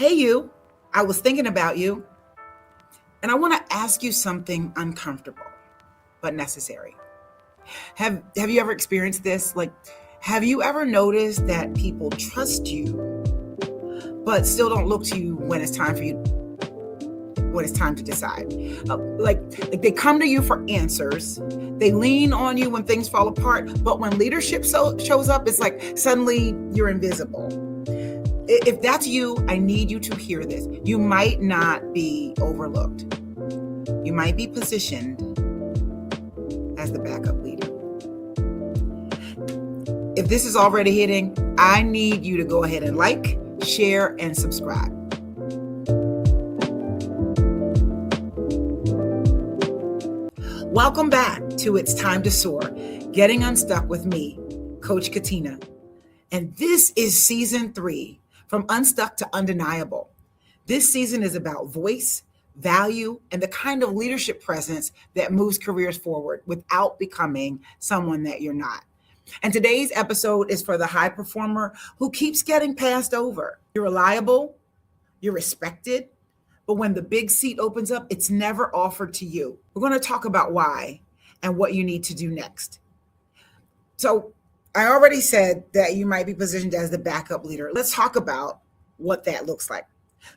Hey, you, I was thinking about you, and I want to ask you something uncomfortable but necessary. Have you ever experienced this? Like, have you ever noticed that people trust you but still don't look to you when it's time for you when it's time to decide? Like they come to you for answers. They lean on you when things fall apart, but when leadership shows up, it's like suddenly you're invisible. If that's you, I need you to hear this. You might not be overlooked. You might be positioned as the backup leader. If this is already hitting, I need you to go ahead and like, share, and subscribe. Welcome back to It's Time to Soar, Getting Unstuck with me, Coach Katina. And this is season 3, from Unstuck to Undeniable. This season is about voice, value, and the kind of leadership presence that moves careers forward without becoming someone that you're not. And today's episode is for the high performer who keeps getting passed over. You're reliable, you're respected, but when the big seat opens up, it's never offered to you. We're going to talk about why and what you need to do next. So I already said that you might be positioned as the backup leader. Let's talk about what that looks like.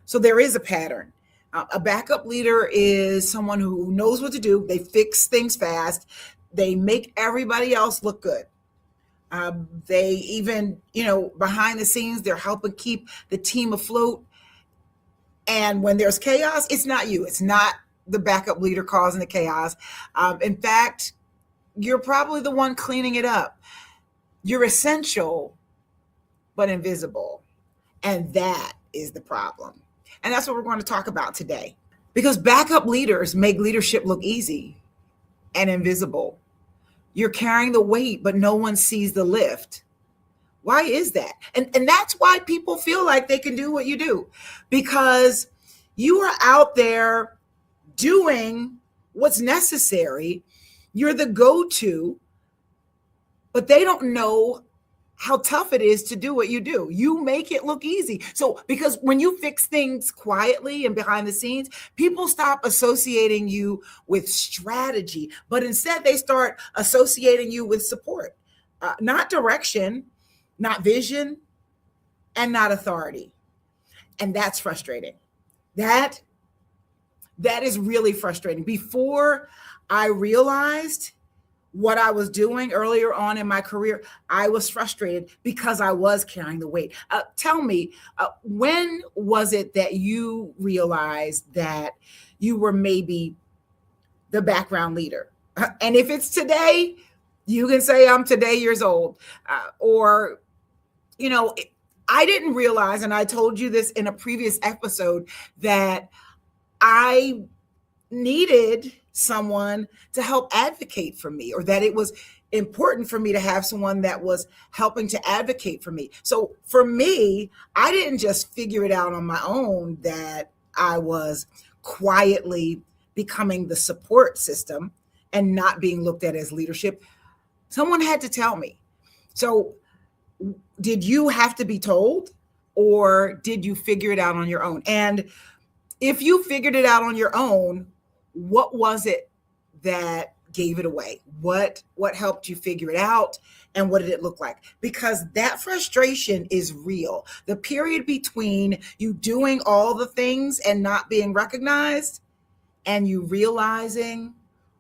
So there is a pattern. A backup leader is someone who knows what to do. They fix things fast. They make everybody else look good. They even, behind the scenes, they're helping keep the team afloat. And when there's chaos, it's not you. It's not the backup leader causing the chaos. In fact, you're probably the one cleaning it up. You're essential, but invisible. And that is the problem. And that's what we're going to talk about today. Because backup leaders make leadership look easy and invisible. You're carrying the weight, but no one sees the lift. Why is that? And that's why people feel like they can do what you do. Because you are out there doing what's necessary. You're the go-to, but they don't know how tough it is to do what you do. You make it look easy. So because when you fix things quietly and behind the scenes, people stop associating you with strategy, but instead they start associating you with support, not direction, not vision, and not authority. And that's frustrating. That is really frustrating. Before I realized what I was doing earlier on in my career, I was frustrated because I was carrying the weight. Tell me, when was it that you realized that you were maybe the background leader? And if it's today, you can say I'm today years old. I didn't realize, and I told you this in a previous episode, that I needed someone to help advocate for me, or that it was important for me to have someone that was helping to advocate for me. So for me, I didn't just figure it out on my own that I was quietly becoming the support system and not being looked at as leadership. Someone had to tell me. So did you have to be told, or did you figure it out on your own? And if you figured it out on your own, what was it that gave it away? What helped you figure it out, and what did it look like? Because that frustration is real. The period between you doing all the things and not being recognized and you realizing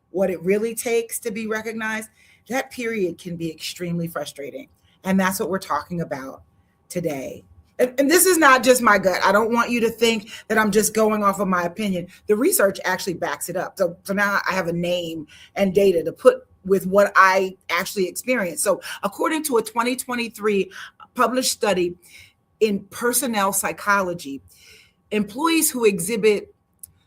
what it really takes to be recognized, that period can be extremely frustrating. And that's what we're talking about today. And this is not just my gut. I don't want you to think that I'm just going off of my opinion. The research actually backs it up. So now I have a name and data to put with what I actually experienced. So according to a 2023 published study in personnel psychology, employees who exhibit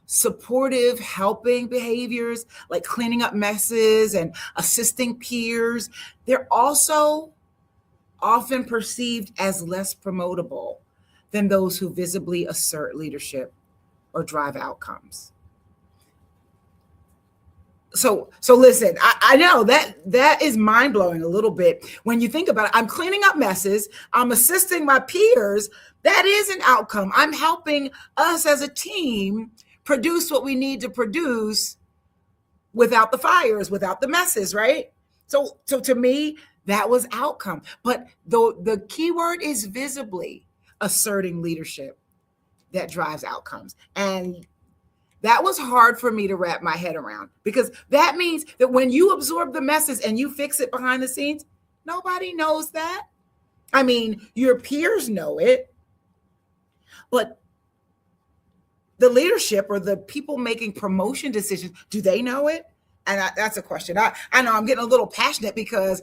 supportive helping behaviors like cleaning up messes and assisting peers, they're also often perceived as less promotable than those who visibly assert leadership or drive outcomes. So listen, I know that is mind blowing a little bit when you think about it. I'm cleaning up messes. I'm assisting my peers. That is an outcome. I'm helping us as a team produce what we need to produce without the fires, without the messes, right? So to me, that was outcome. But the key word is visibly asserting leadership that drives outcomes. And that was hard for me to wrap my head around, because that means that when you absorb the messes and you fix it behind the scenes, nobody knows that. I mean, your peers know it, but the leadership or the people making promotion decisions, do they know it? And that's a question. I know I'm getting a little passionate because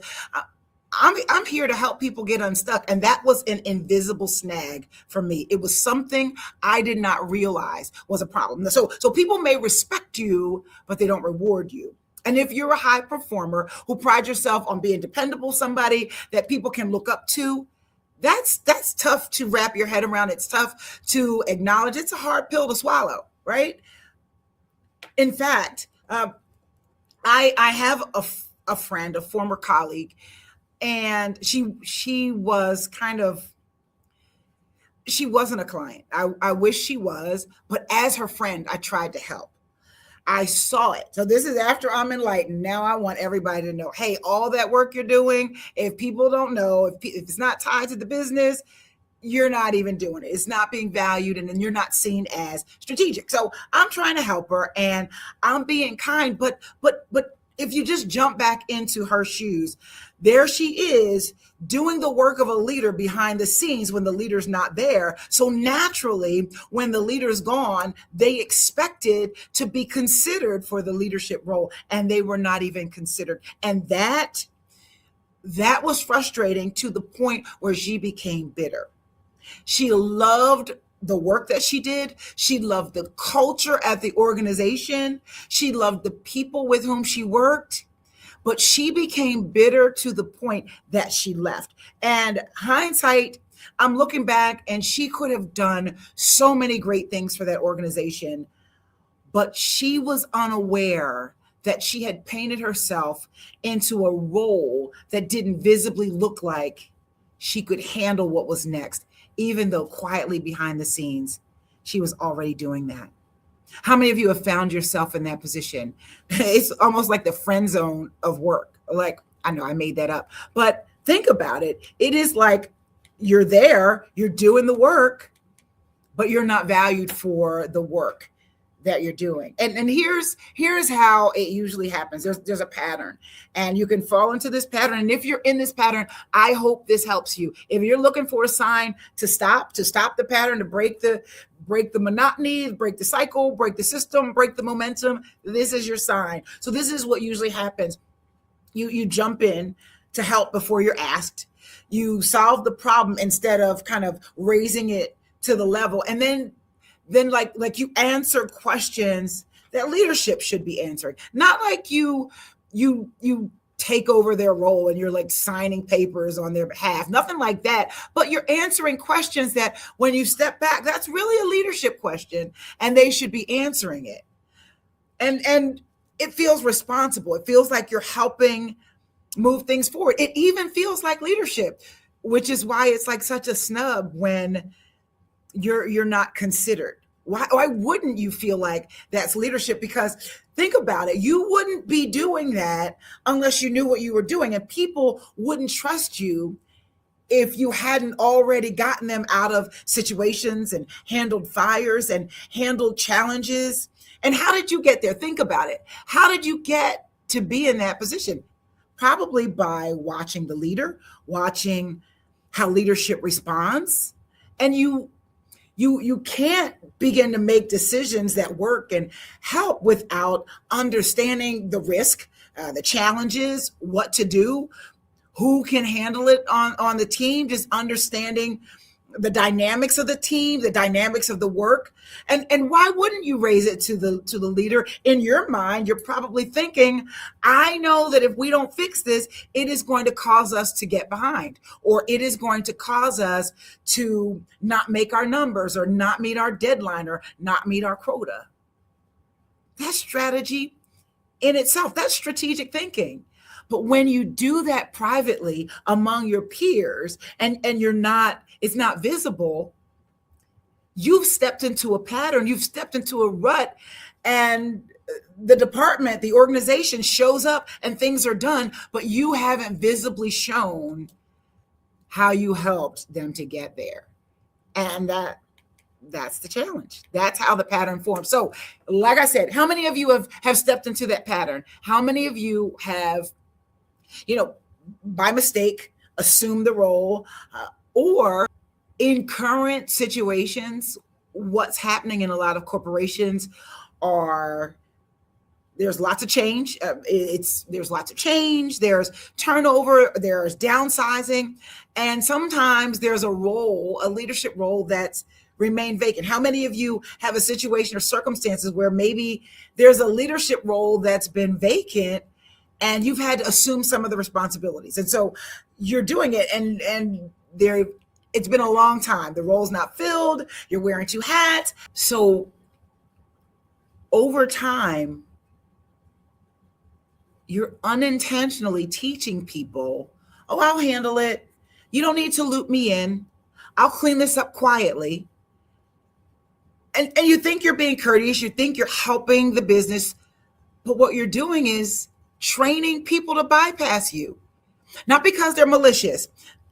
I'm here to help people get unstuck. And that was an invisible snag for me. It was something I did not realize was a problem. So people may respect you, but they don't reward you. And if you're a high performer who prides yourself on being dependable, somebody that people can look up to, that's tough to wrap your head around. It's tough to acknowledge. It's a hard pill to swallow, right? In fact, I have a friend, a former colleague, and she was kind of, she wasn't a client. I wish she was, but as her friend, I tried to help. I saw it. So this is after I'm enlightened. Now I want everybody to know, hey, all that work you're doing, if people don't know, if it's not tied to the business, you're not even doing it. It's not being valued, and then you're not seen as strategic. So I'm trying to help her and I'm being kind, but if you just jump back into her shoes, there she is doing the work of a leader behind the scenes when the leader's not there. So naturally, when the leader's gone, they expected to be considered for the leadership role, and they were not even considered. And that was frustrating to the point where she became bitter. She loved the work that she did. She loved the culture at the organization. She loved the people with whom she worked, but she became bitter to the point that she left. And hindsight, I'm looking back, and she could have done so many great things for that organization, but she was unaware that she had painted herself into a role that didn't visibly look like she could handle what was next, even though quietly behind the scenes, she was already doing that. How many of you have found yourself in that position? It's almost like the friend zone of work. Like, I know I made that up, but think about it. It is like you're there, you're doing the work, but you're not valued for the work that you're doing. And here's how it usually happens. There's a pattern, and you can fall into this pattern. And if you're in this pattern, I hope this helps you. If you're looking for a sign to stop the pattern, to break the monotony, break the cycle, break the system, break the momentum, this is your sign. So this is what usually happens. You jump in to help before you're asked. You solve the problem instead of kind of raising it to the level. And then like you answer questions that leadership should be answering. Not like you take over their role and you're like signing papers on their behalf, nothing like that. But you're answering questions that when you step back, that's really a leadership question, and they should be answering it. And it feels responsible. It feels like you're helping move things forward. It even feels like leadership, which is why it's like such a snub when you're not considered. Why wouldn't you feel like that's leadership? Because think about it. You wouldn't be doing that unless you knew what you were doing, and people wouldn't trust you if you hadn't already gotten them out of situations and handled fires and handled challenges. And how did you get there? Think about it. How did you get to be in that position? Probably by watching the leader, watching how leadership responds. And you can't begin to make decisions that work and help without understanding the risk, the challenges, what to do, who can handle it on the team, just understanding the dynamics of the team, the dynamics of the work. And why wouldn't you raise it to the leader? In your mind, you're probably thinking, I know that if we don't fix this, it is going to cause us to get behind, or it is going to cause us to not make our numbers, or not meet our deadline, or not meet our quota. That strategy in itself. That's strategic thinking. But when you do that privately among your peers and you're not, it's not visible, you've stepped into a pattern, you've stepped into a rut, and the department, the organization shows up and things are done, but you haven't visibly shown how you helped them to get there. And that's the challenge. That's how the pattern forms. So, like I said, how many of you have stepped into that pattern? How many of you have, by mistake, assumed the role, or in current situations, what's happening in a lot of corporations are there's lots of change. There's lots of change. There's turnover. There's downsizing, and sometimes there's a leadership role that's remained vacant. How many of you have a situation or circumstances where maybe there's a leadership role that's been vacant, and you've had to assume some of the responsibilities, and so you're doing it, and it's been a long time. The role's not filled. You're wearing two hats. So over time, you're unintentionally teaching people, oh, I'll handle it. You don't need to loop me in. I'll clean this up quietly. And you think you're being courteous. You think you're helping the business. But what you're doing is training people to bypass you. Not because they're malicious.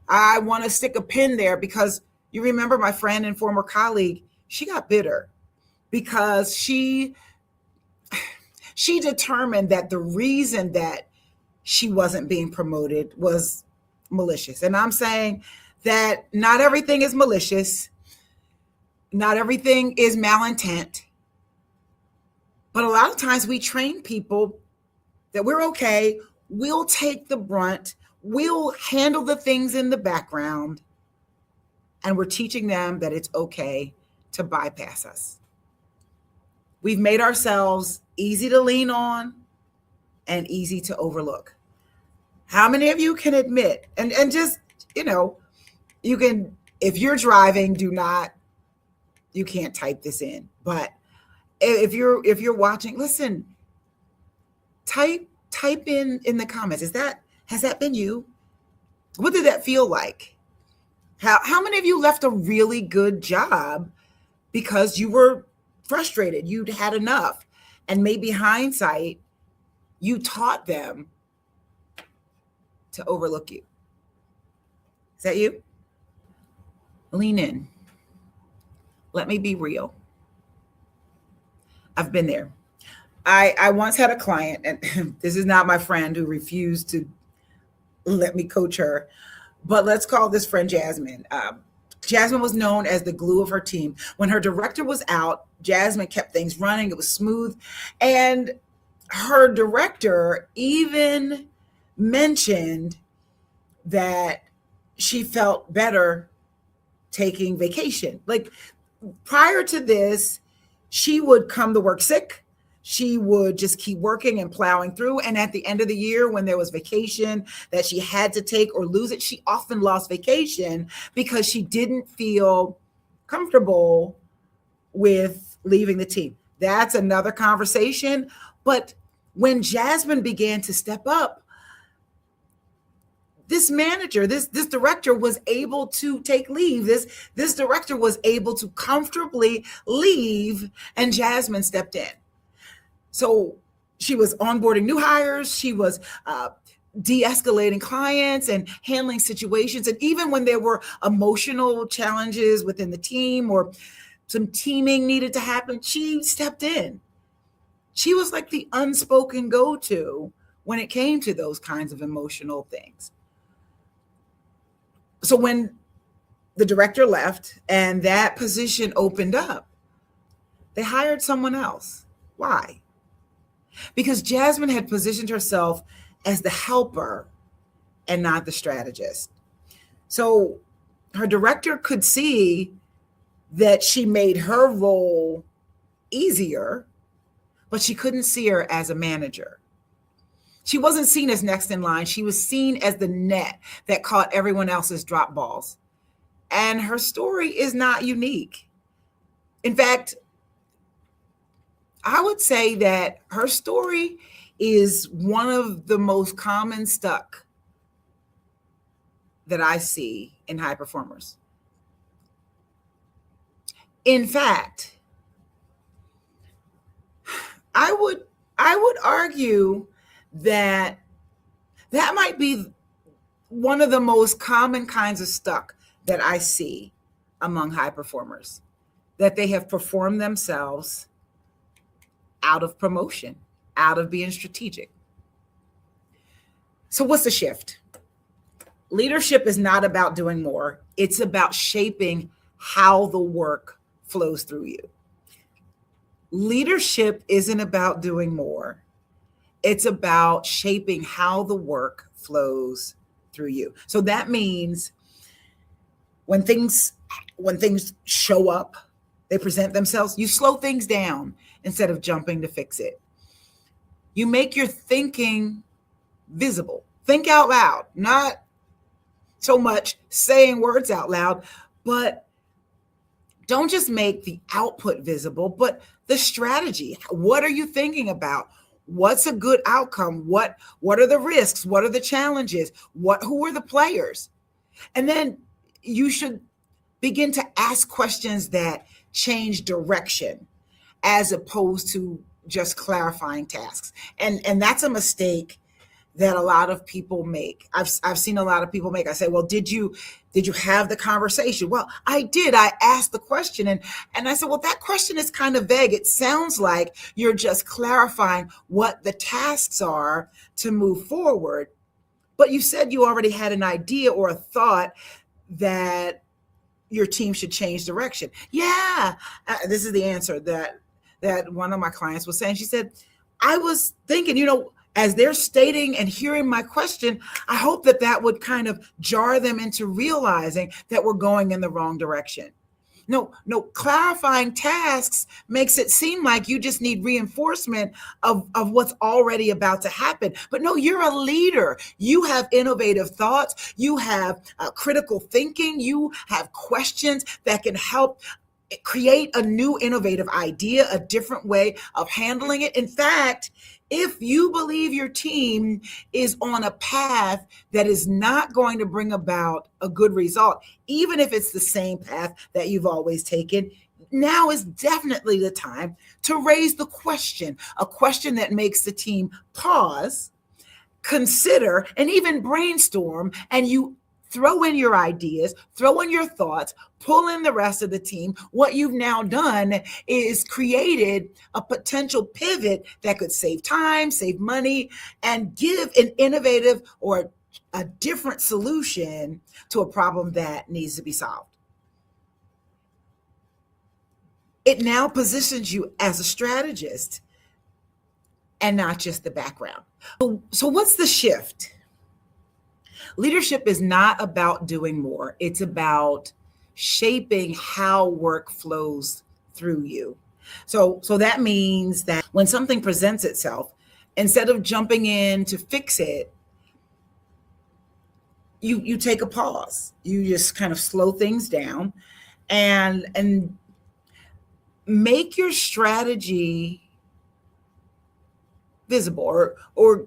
I want to stick a pin there because you remember my friend and former colleague, she got bitter because she determined that the reason that she wasn't being promoted was malicious. And I'm saying that not everything is malicious. Not everything is malintent. But a lot of times we train people that we're okay. We'll take the brunt. We'll handle the things in the background. And we're teaching them that it's okay to bypass us. We've made ourselves easy to lean on and easy to overlook. How many of you can admit, and just, you can, if you're driving, you can't type this in, but if you're watching, listen, type in the comments. Has that been you? What did that feel like? How many of you left a really good job because you were frustrated, you'd had enough, and maybe hindsight, you taught them to overlook you? Is that you? Lean in. Let me be real. I've been there. I once had a client, and this is not my friend who refused to let me coach her, but let's call this friend Jasmine. Jasmine was known as the glue of her team. When her director was out, Jasmine kept things running. It was smooth. And her director even mentioned that she felt better taking vacation. Like prior to this, she would come to work sick. She would just keep working and plowing through. And at the end of the year, when there was vacation that she had to take or lose it, she often lost vacation because she didn't feel comfortable with leaving the team. That's another conversation. But when Jasmine began to step up, this manager, this director was able to take leave. This director was able to comfortably leave, and Jasmine stepped in. So she was onboarding new hires. She was de-escalating clients and handling situations. And even when there were emotional challenges within the team or some teaming needed to happen, she stepped in. She was like the unspoken go-to when it came to those kinds of emotional things. So when the director left and that position opened up, they hired someone else. Why? Because Jasmine had positioned herself as the helper and not the strategist. So her director could see that she made her role easier, but she couldn't see her as a manager. She wasn't seen as next in line. She was seen as the net that caught everyone else's drop balls. And her story is not unique. In fact, I would say that her story is one of the most common stuck that I see in high performers. In fact, I would argue that that might be one of the most common kinds of stuck that I see among high performers, that they have performed themselves out of promotion, out of being strategic. So what's the shift? Leadership is not about doing more. It's about shaping how the work flows through you. Leadership isn't about doing more. It's about shaping how the work flows through you. So that means when things show up, they present themselves, you slow things down instead of jumping to fix it. You make your thinking visible. Think out loud, not so much saying words out loud, but don't just make the output visible, but the strategy. What are you thinking about? What's a good outcome? What are the risks? What are the challenges? Who are the players? And then you should begin to ask questions that change direction as opposed to just clarifying tasks. And that's a mistake that a lot of people make. I've seen a lot of people make. I say, well, did you have the conversation? Well, I did. I asked the question and I said, well, that question is kind of vague. It sounds like you're just clarifying what the tasks are to move forward. But you said you already had an idea or a thought that your team should change direction. Yeah, this is the answer that one of my clients was saying. She said, I was thinking, as they're stating and hearing my question, I hope that would kind of jar them into realizing that we're going in the wrong direction. No, clarifying tasks makes it seem like you just need reinforcement of what's already about to happen. But no, you're a leader. You have innovative thoughts. You have critical thinking. You have questions that can help create a new innovative idea, a different way of handling it. In fact, if you believe your team is on a path that is not going to bring about a good result, even if it's the same path that you've always taken, now is definitely the time to raise the question, a question that makes the team pause, consider, and even brainstorm, and you throw in your ideas, throw in your thoughts, pull in the rest of the team. What you've now done is created a potential pivot that could save time, save money, and give an innovative or a different solution to a problem that needs to be solved. It now positions you as a strategist and not just the background. So what's the shift? Leadership is not about doing more. It's about shaping how work flows through you. So that means that when something presents itself, instead of jumping in to fix it, you take a pause. You just kind of slow things down and make your strategy visible or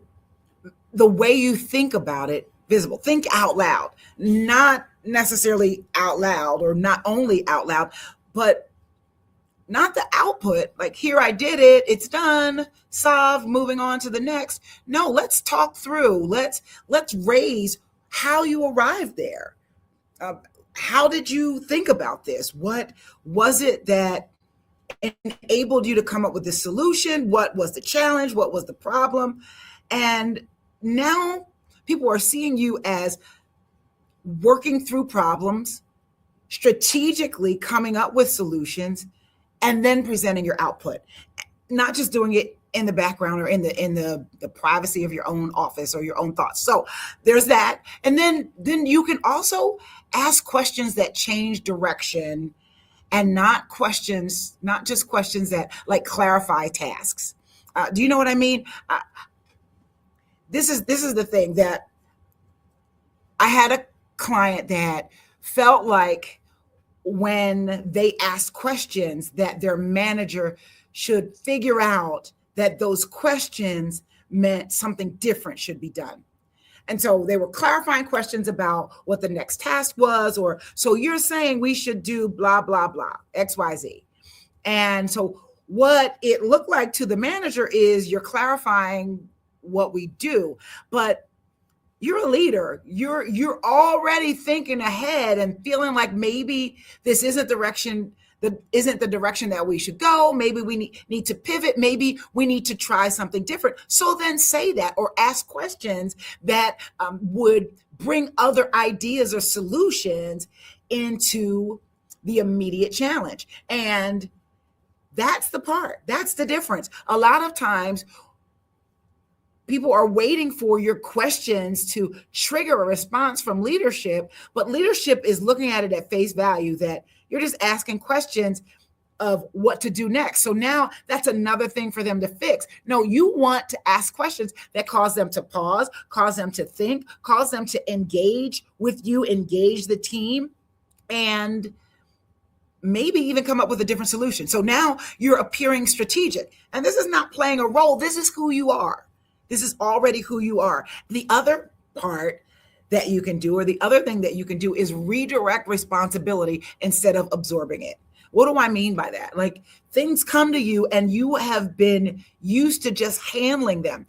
the way you think about it visible. Think out loud, not necessarily out loud or not only out loud, but not the output. Like, here, I did it. It's done. Solved. Moving on to the next. No, let's talk through. Let's raise how you arrived there. How did you think about this? What was it that enabled you to come up with this solution? What was the challenge? What was the problem? And now people are seeing you as working through problems, strategically coming up with solutions, and then presenting your output, not just doing it in the background or in the privacy of your own office or your own thoughts. So there's that. And then you can also ask questions that change direction and not just questions that like clarify tasks. Do you know what I mean? This is the thing that I had a client that felt like when they asked questions that their manager should figure out that those questions meant something different should be done. And so they were clarifying questions about what the next task was, or so you're saying we should do blah, blah, blah, XYZ. And so what it looked like to the manager is you're clarifying what we do, but you're a leader. You're already thinking ahead and feeling like maybe this isn't the direction that we should go. Maybe we need to pivot. Maybe we need to try something different. So then say that, or ask questions that would bring other ideas or solutions into the immediate challenge. And that's the difference. A lot of times people are waiting for your questions to trigger a response from leadership, but leadership is looking at it at face value, that you're just asking questions of what to do next. So now that's another thing for them to fix. No, you want to ask questions that cause them to pause, cause them to think, cause them to engage with you, engage the team, and maybe even come up with a different solution. So now you're appearing strategic. And this is not playing a role. This is who you are. This is already who you are. The other part that you can do, or the other thing that you can do, is redirect responsibility instead of absorbing it. What do I mean by that? Like, things come to you and you have been used to just handling them.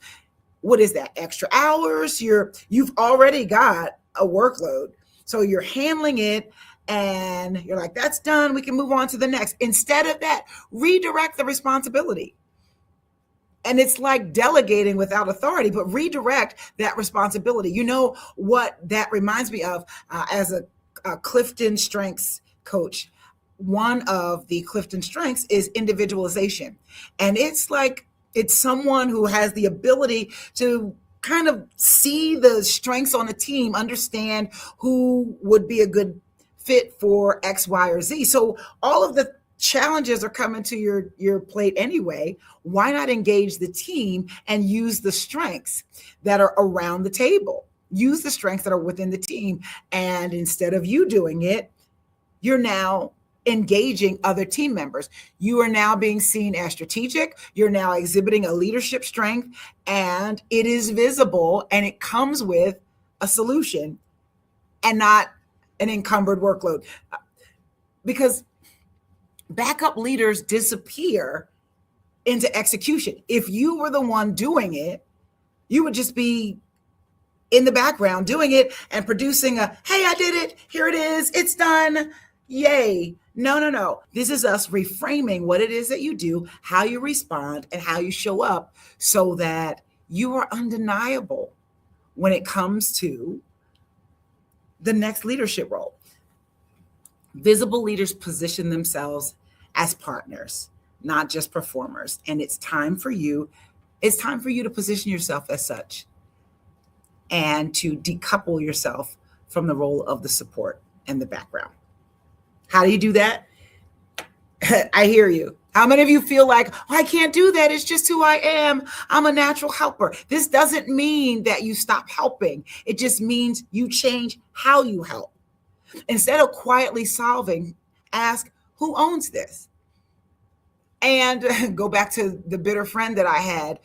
What is that? Extra hours? You've already got a workload. So you're handling it and you're like, that's done. We can move on to the next. Instead of that, redirect the responsibility. And it's like delegating without authority, but redirect that responsibility. You know what that reminds me of, as a Clifton Strengths coach. One of the Clifton Strengths is individualization. And it's someone who has the ability to kind of see the strengths on a team, understand who would be a good fit for X, Y, or Z. So all of the challenges are coming to your plate anyway. Why not engage the team and use the strengths that are around the table? Use the strengths that are within the team. And instead of you doing it, you're now engaging other team members. You are now being seen as strategic. You're now exhibiting a leadership strength, and it is visible, and it comes with a solution and not an encumbered workload. Because backup leaders disappear into execution. If you were the one doing it, you would just be in the background doing it and producing a, hey, I did it. Here it is. It's done. Yay. No. This is us reframing what it is that you do, how you respond, and how you show up so that you are undeniable when it comes to the next leadership role. Visible leaders position themselves as partners, not just performers. And it's time for you to position yourself as such and to decouple yourself from the role of the support and the background. How do you do that? I hear you. How many of you feel like, I can't do that? It's just who I am. I'm a natural helper. This doesn't mean that you stop helping. It just means you change how you help. Instead of quietly solving, ask, who owns this? And go back to the bitter friend that I had.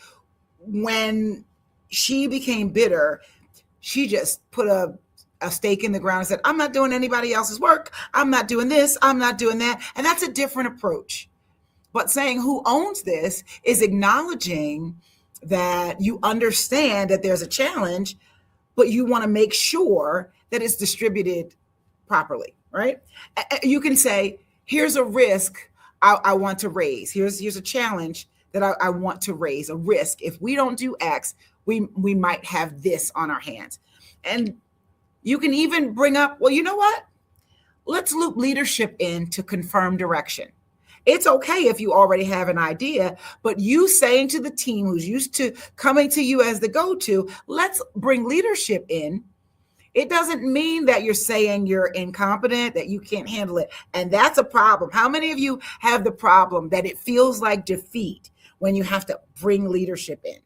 When she became bitter, she just put a stake in the ground and said, I'm not doing anybody else's work. I'm not doing this. I'm not doing that. And that's a different approach. But saying who owns this is acknowledging that you understand that there's a challenge, but you want to make sure that it's distributed properly, right? You can say, here's a risk I want to raise. Here's a challenge that I want to raise, a risk. If we don't do X, we might have this on our hands. And you can even bring up, well, you know what? Let's loop leadership in to confirm direction. It's okay if you already have an idea, but you saying to the team who's used to coming to you as the go-to, let's bring leadership in. It doesn't mean that you're saying you're incompetent, that you can't handle it. And that's a problem. How many of you have the problem that it feels like defeat when you have to bring leadership in?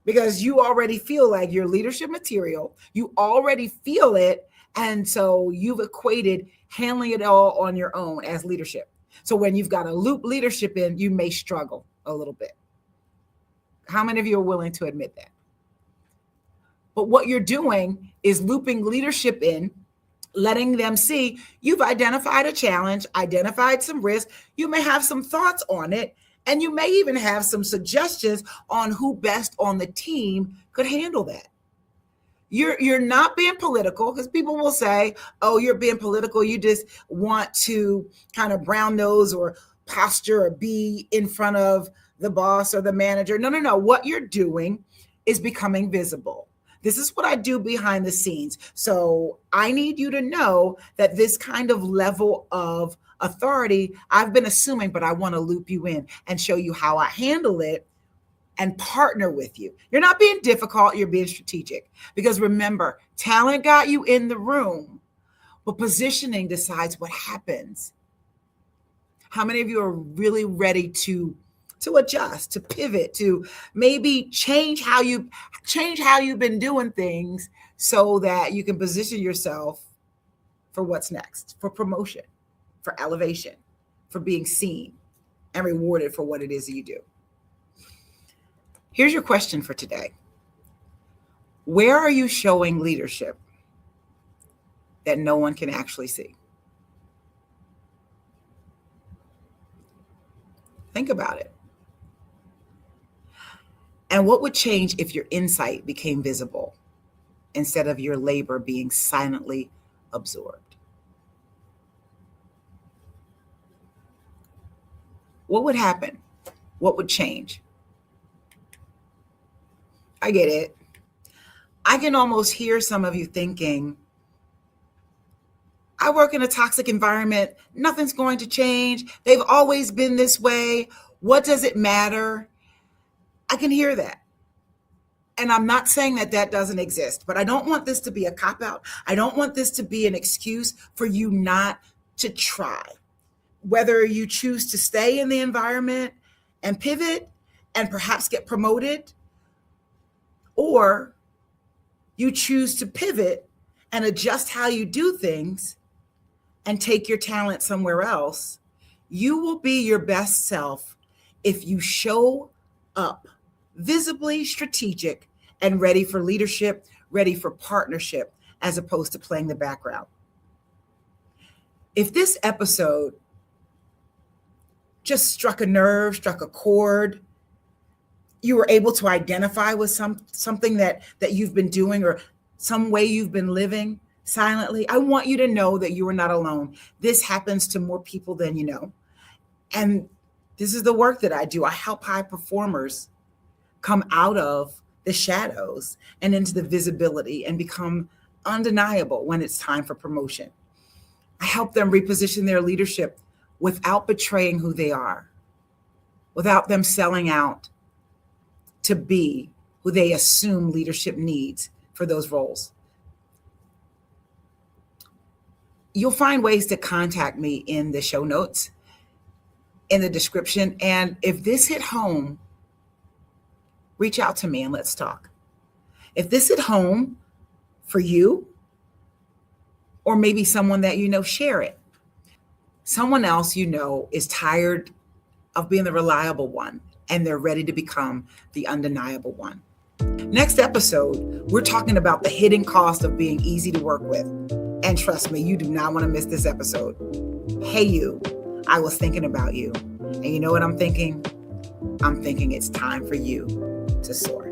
Because you already feel like you're leadership material. You already feel it. And so you've equated handling it all on your own as leadership. So when you've got to loop leadership in, you may struggle a little bit. How many of you are willing to admit that? But what you're doing is looping leadership in, letting them see you've identified a challenge, identified some risk. You may have some thoughts on it, and you may even have some suggestions on who best on the team could handle that. You're not being political, because people will say, oh, you're being political. You just want to kind of brown nose or posture or be in front of the boss or the manager. No. What you're doing is becoming visible. This is what I do behind the scenes. So I need you to know that this kind of level of authority I've been assuming, but I want to loop you in and show you how I handle it and partner with you. You're not being difficult, you're being strategic. Because remember, talent got you in the room, but positioning decides what happens. How many of you are really ready to adjust, to pivot, to maybe change how you've been doing things so that you can position yourself for what's next, for promotion, for elevation, for being seen and rewarded for what it is that you do? Here's your question for today. Where are you showing leadership that no one can actually see? Think about it. And what would change if your insight became visible instead of your labor being silently absorbed? What would happen? What would change? I get it. I can almost hear some of you thinking, I work in a toxic environment. Nothing's going to change. They've always been this way. What does it matter? I can hear that. And I'm not saying that doesn't exist, but I don't want this to be a cop-out. I don't want this to be an excuse for you not to try. Whether you choose to stay in the environment and pivot and perhaps get promoted, or you choose to pivot and adjust how you do things and take your talent somewhere else, you will be your best self if you show up visibly strategic and ready for leadership, ready for partnership, as opposed to playing the background. If this episode just struck a nerve, struck a chord, you were able to identify with something that you've been doing or some way you've been living silently, I want you to know that you are not alone. This happens to more people than you know. And this is the work that I do. I help high performers come out of the shadows and into the visibility and become undeniable when it's time for promotion. I help them reposition their leadership without betraying who they are, without them selling out to be who they assume leadership needs for those roles. You'll find ways to contact me in the show notes, in the description. And if this hit home, reach out to me and let's talk. If this hit home for you, or maybe someone that you know, share it. Someone else you know is tired of being the reliable one, and they're ready to become the undeniable one. Next episode, we're talking about the hidden cost of being easy to work with. And trust me, you do not want to miss this episode. Hey, you, I was thinking about you. And you know what I'm thinking? I'm thinking it's time for you to soar.